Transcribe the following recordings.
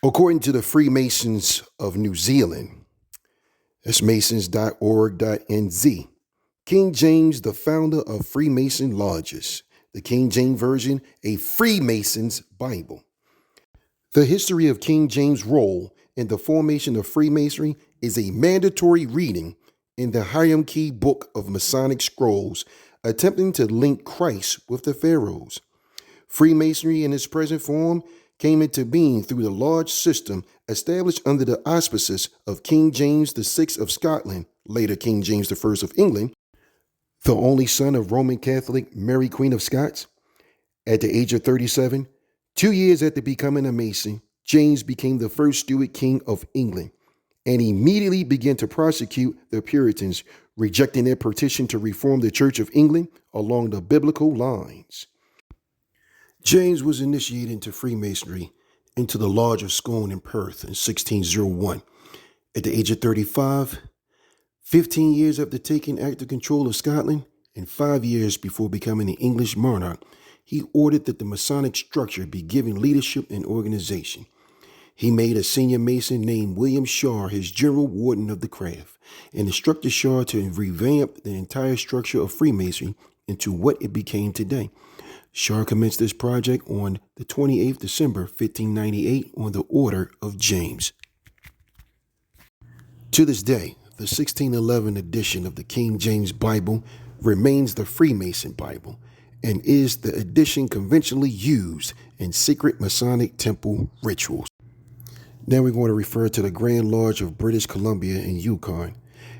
According to the Freemasons of New Zealand, that's masons.org.nz, King James, the founder of Freemason lodges, the King James Version, a Freemason's Bible. The history of King James' role in the formation of Freemasonry is a mandatory reading in the hierarchy book of Masonic scrolls, attempting to link Christ with the pharaohs. Freemasonry in its present form came into being through the large system established under the auspices of King James VI of Scotland, later King James I of England, the only son of Roman Catholic Mary Queen of Scots. At the age of 37, 2 years after becoming a Mason, James became the first Stuart King of England and immediately began to prosecute the Puritans, rejecting their petition to reform the Church of England along the biblical lines. James was initiated into Freemasonry into the Lodge of Scone in Perth in 1601. At the age of 35, 15 years after taking active control of Scotland, and 5 years before becoming an English monarch, he ordered that the Masonic structure be given leadership and organization. He made a senior Mason named William Shaw his general warden of the craft, and instructed Shaw to revamp the entire structure of Freemasonry into what it became today. Shaw commenced this project on the 28th December 1598 on the order of James. To this day, the 1611 edition of the King James Bible remains the Freemason Bible and is the edition conventionally used in secret Masonic temple rituals. Now we're going to refer to the Grand Lodge of British Columbia in Yukon,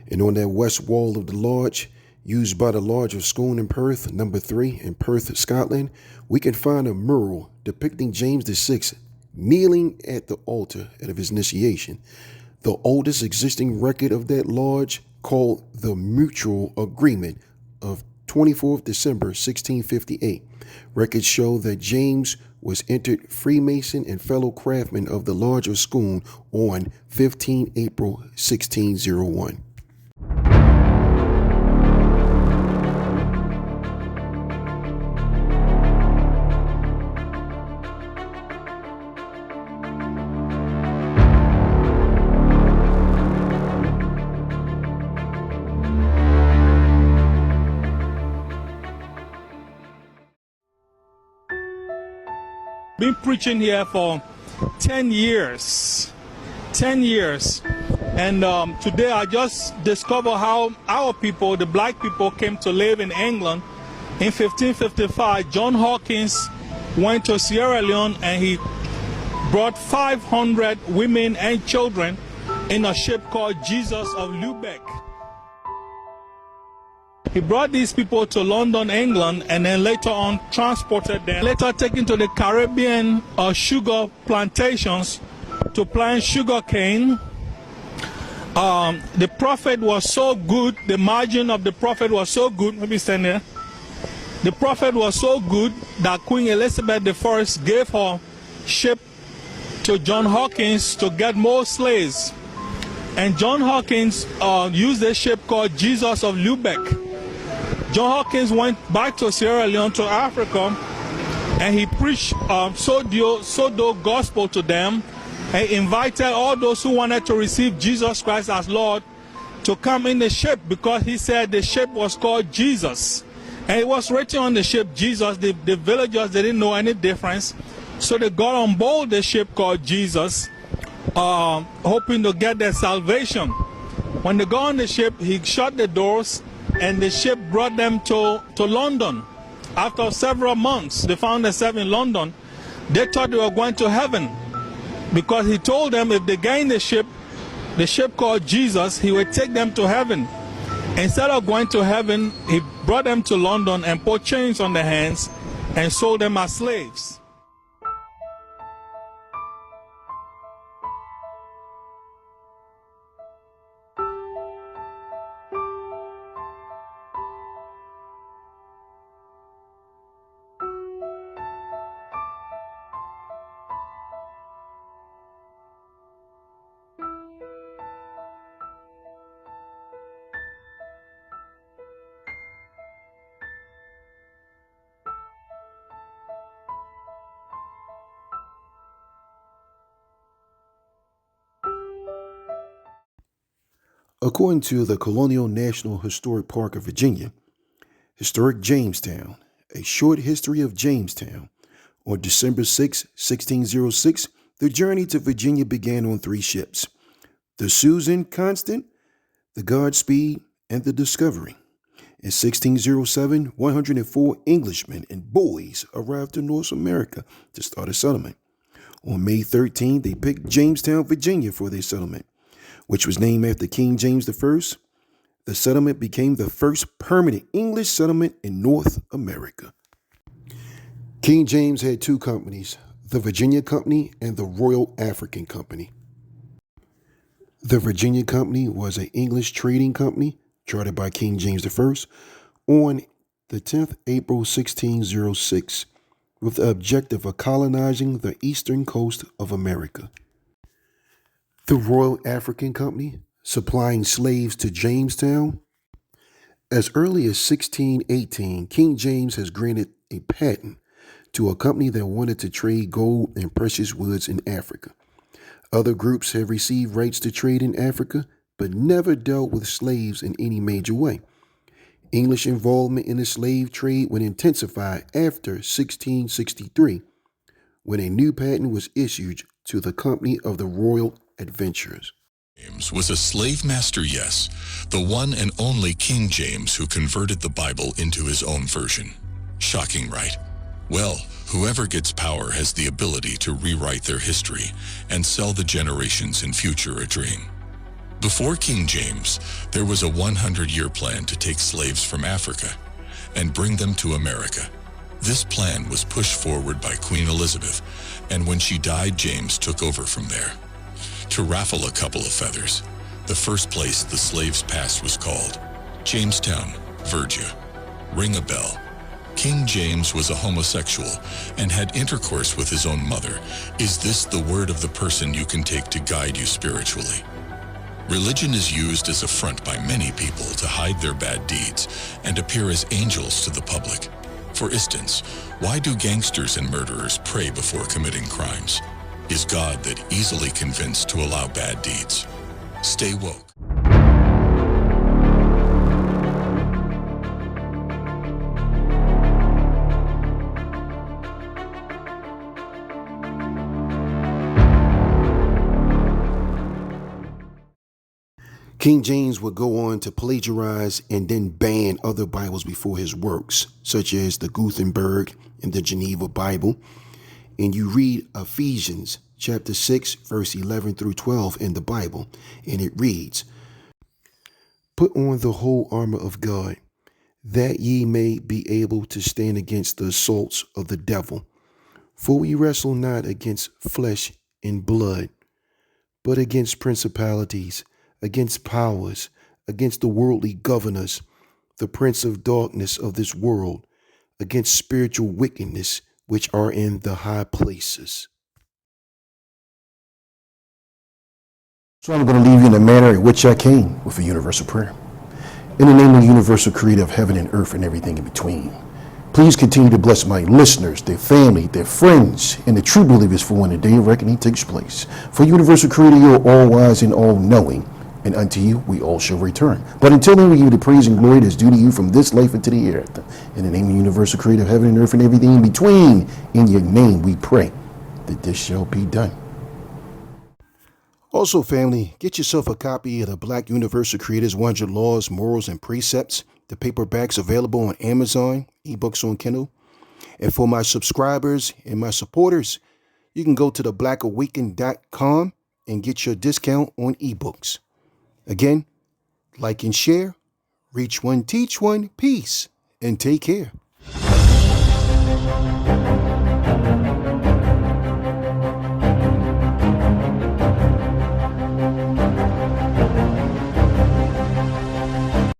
and on that west wall of the lodge, used by the Lodge of Scone in Perth, number 3 in Perth, Scotland, we can find a mural depicting James VI kneeling at the altar of his initiation. The oldest existing record of that lodge, called the Mutual Agreement of 24th December 1658. Records show that James was entered Freemason and fellow craftsman of the Lodge of Scone on 15 April 1601. Been preaching here for 10 years. 10 years. And today I just discovered how our people, the black people, came to live in England. In 1555, John Hawkins went to Sierra Leone and he brought 500 women and children in a ship called Jesus of Lubeck. He brought these people to London, England, and then later on transported them, later taken to the Caribbean sugar plantations to plant sugar cane. The prophet was so good, the margin of the prophet was so good, let me stand there. The prophet was so good that Queen Elizabeth I gave her ship to John Hawkins to get more slaves. And John Hawkins used a ship called Jesus of Lubeck. John Hawkins went back to Sierra Leone, to Africa, and he preached Sodo gospel to them, and invited all those who wanted to receive Jesus Christ as Lord to come in the ship, because he said the ship was called Jesus. And it was written on the ship Jesus. The villagers, they didn't know any difference. So they got on board the ship called Jesus, hoping to get their salvation. When they got on the ship, he shut the doors, and the ship brought them to London. After several months, they found themselves in London. They thought they were going to heaven, because he told them if they gained the ship called Jesus, he would take them to heaven. Instead of going to heaven, he brought them to London and put chains on their hands and sold them as slaves. According to the Colonial National Historic Park of Virginia, Historic Jamestown, A Short History of Jamestown. On December 6, 1606, the journey to Virginia began on 3 ships: the Susan Constant, the Godspeed, and the Discovery. In 1607, 104 Englishmen and boys arrived to North America to start a settlement. On May 13, they picked Jamestown, Virginia for their settlement, which was named after King James I. The settlement became the first permanent English settlement in North America. King James had 2 companies, the Virginia Company and the Royal African Company. The Virginia Company was an English trading company chartered by King James I on the 10th April 1606 with the objective of colonizing the eastern coast of America. The Royal African Company, supplying slaves to Jamestown. As early as 1618, King James has granted a patent to a company that wanted to trade gold and precious woods in Africa. Other groups have received rights to trade in Africa, but never dealt with slaves in any major way. English involvement in the slave trade would intensify after 1663, when a new patent was issued to the Company of the Royal Adventurers. James was a slave master, yes, the one and only King James who converted the Bible into his own version. Shocking, right? Well, whoever gets power has the ability to rewrite their history and sell the generations in future a dream. Before King James, there was a 100-year plan to take slaves from Africa and bring them to America. This plan was pushed forward by Queen Elizabeth, and when she died, James took over from there. To raffle a couple of feathers, the first place the slaves passed was called Jamestown, Virginia. Ring a bell. King James was a homosexual and had intercourse with his own mother. Is this the word of the person you can take to guide you spiritually? Religion is used as a front by many people to hide their bad deeds and appear as angels to the public. For instance, why do gangsters and murderers pray before committing crimes? Is God that easily convinced to allow bad deeds? Stay woke. King James would go on to plagiarize and then ban other Bibles before his works, such as the Gutenberg and the Geneva Bible. And you read Ephesians chapter 6, verse 11 through 12 in the Bible, and it reads, "Put on the whole armor of God, that ye may be able to stand against the assaults of the devil. For we wrestle not against flesh and blood, but against principalities, against powers, against the worldly governors, the prince of darkness of this world, against spiritual wickedness which are in the high places." So I'm going to leave you in the manner in which I came, with a universal prayer. In the name of the universal creator of heaven and earth and everything in between, please continue to bless my listeners, their family, their friends, and the true believers for when the day of reckoning takes place. For universal creator, you are all wise and all knowing, and unto you we all shall return. But until then, we give you the praise and glory that's due to you from this life into the hereafter. In the name of the universal creator of heaven and earth and everything in between, in your name we pray that this shall be done. Also, family, get yourself a copy of the Black Universal Creators 100 Laws, Morals, and Precepts. The paperback's available on Amazon, ebooks on Kindle. And for my subscribers and my supporters, you can go to theblackawaken.com and get your discount on ebooks. Again, like and share, reach one, teach one, peace, and take care.